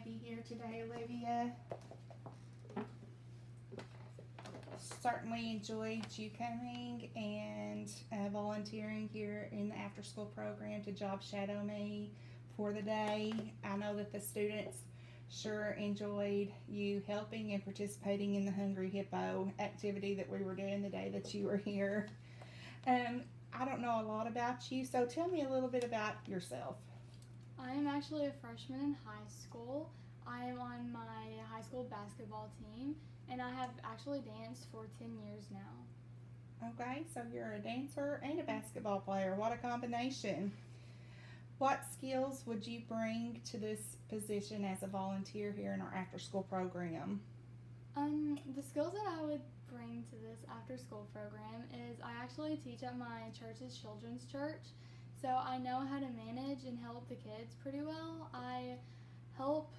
be here today, Olivia. Certainly enjoyed you coming and volunteering here in the after school program to job shadow me for the day. I know that the students sure enjoyed you helping and participating in the Hungry Hippo activity that we were doing the day that you were here. I don't know a lot about you, so tell me a little bit about yourself. I am actually a freshman in high school. I am on my high school basketball team, and I have actually danced for 10 years now. Okay, so you're a dancer and a basketball player. What a combination. What skills would you bring to this position as a volunteer here in our after school program? The skills that I would bring to this after school program is I actually teach at my church's children's church. So I know how to manage and help the kids pretty well. I help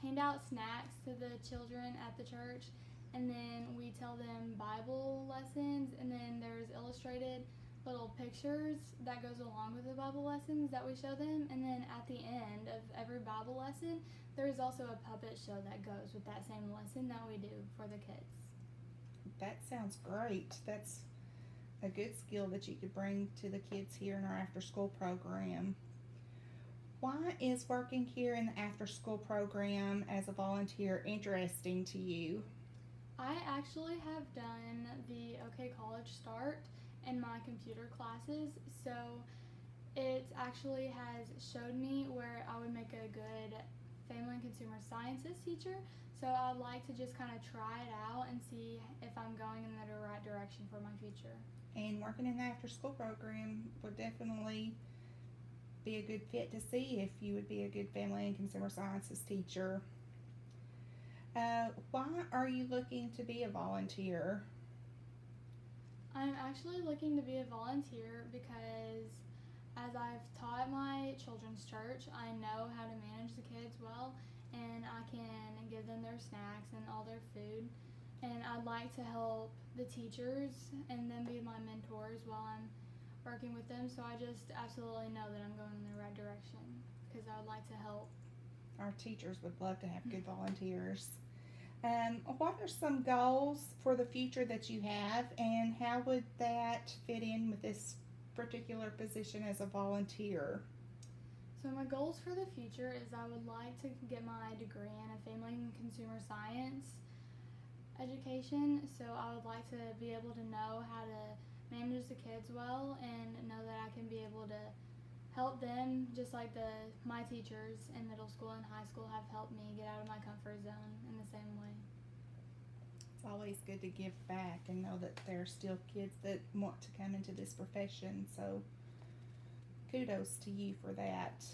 hand out snacks to the children at the church, and then we tell them Bible lessons, and then there's illustrated little pictures that goes along with the Bible lessons that we show them, and then at the end of every Bible lesson there is also a puppet show that goes with that same lesson that we do for the kids. That sounds great. That's a good skill that you could bring to the kids here in our after school program. Why is working here in the after school program as a volunteer interesting to you? I actually have done the OK College Start in my computer classes, so it actually has showed me where I would make a good family and consumer sciences teacher. So I'd like to just kind of try it out and see if I'm going in the right direction for my future. And working in the after school program would definitely be a good fit to see if you would be a good family and consumer sciences teacher. Why are you looking to be a volunteer? I'm actually looking to be a volunteer because as I've taught my children's church, I know how to manage the kids well, and I can give them their snacks and all their food. And I'd like to help the teachers and them be my mentors while I'm working with them, so I just absolutely know that I'm going in the right direction because I would like to help. Our teachers would love to have good volunteers. What are some goals for the future that you have, and how would that fit in with this particular position as a volunteer? So my goals for the future is I would like to get my degree in a family and consumer science education, so I would like to be able to know how to manage the kids well and know that I can be able to help them just like my teachers in middle school and high school have helped me get out of my comfort zone in the same way. It's always good to give back and know that there are still kids that want to come into this profession, so kudos to you for that.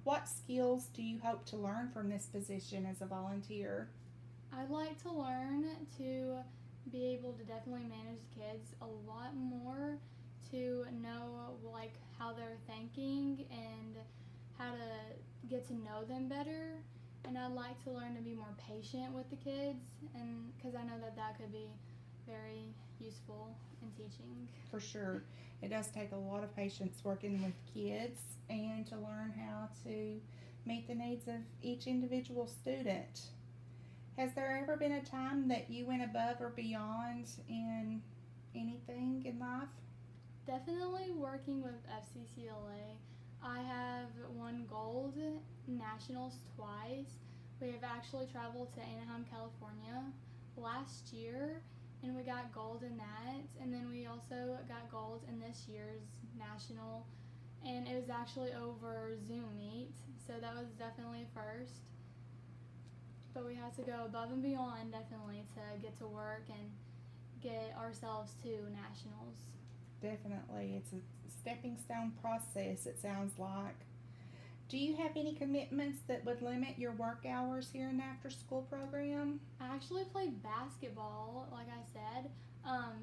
What skills do you hope to learn from this position as a volunteer? I'd like to learn to be able to definitely manage the kids a lot more, to know like how they're thinking and how to get to know them better, and I'd like to learn to be more patient with the kids, and because I know that could be very useful in teaching. For sure. It does take a lot of patience working with kids and to learn how to meet the needs of each individual student. Has there ever been a time that you went above or beyond in anything in life? Definitely working with FCCLA. I have won gold nationals twice. We have actually traveled to Anaheim, California last year, and we got gold in that. And then we also got gold in this year's national, and it was actually over Zoom Meet, so that was definitely a first. But we had to go above and beyond definitely to get to work and get ourselves to nationals. Definitely. It's a stepping stone process, it sounds like. Do you have any commitments that would limit your work hours here in the after school program? I actually play basketball, like I said,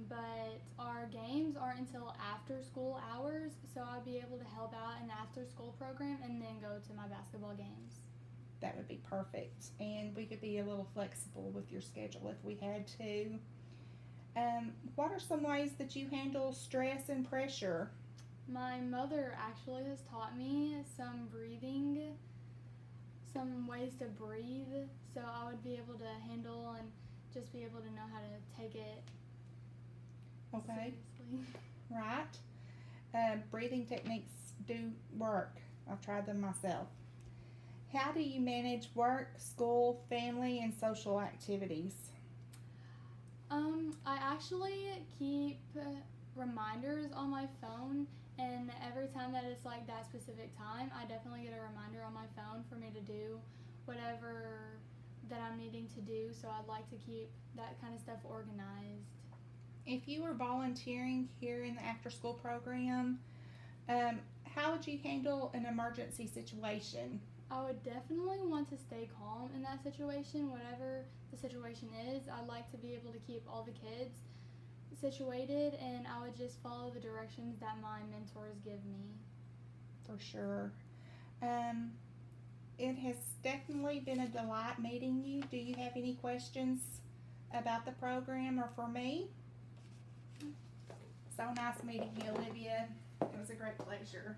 but our games aren't until after school hours, so I'll be able to help out in the after school program and then go to my basketball games. That would be perfect, and we could be a little flexible with your schedule if we had to. What are some ways that you handle stress and pressure? My mother actually has taught me some breathing some ways to breathe, so I would be able to handle and just be able to know how to take it Okay. seriously. Right. Breathing techniques do work. I've tried them myself. How do you manage work, school, family, and social activities? I actually keep reminders on my phone, and every time that it's like that specific time, I definitely get a reminder on my phone for me to do whatever that I'm needing to do, so I'd like to keep that kind of stuff organized. If you were volunteering here in the after school program, how would you handle an emergency situation? I would definitely want to stay calm in that situation, whatever the situation is. I'd like to be able to keep all the kids situated, and I would just follow the directions that my mentors give me. For sure. It has definitely been a delight meeting you. Do you have any questions about the program or for me? So nice meeting you, Olivia. It was a great pleasure.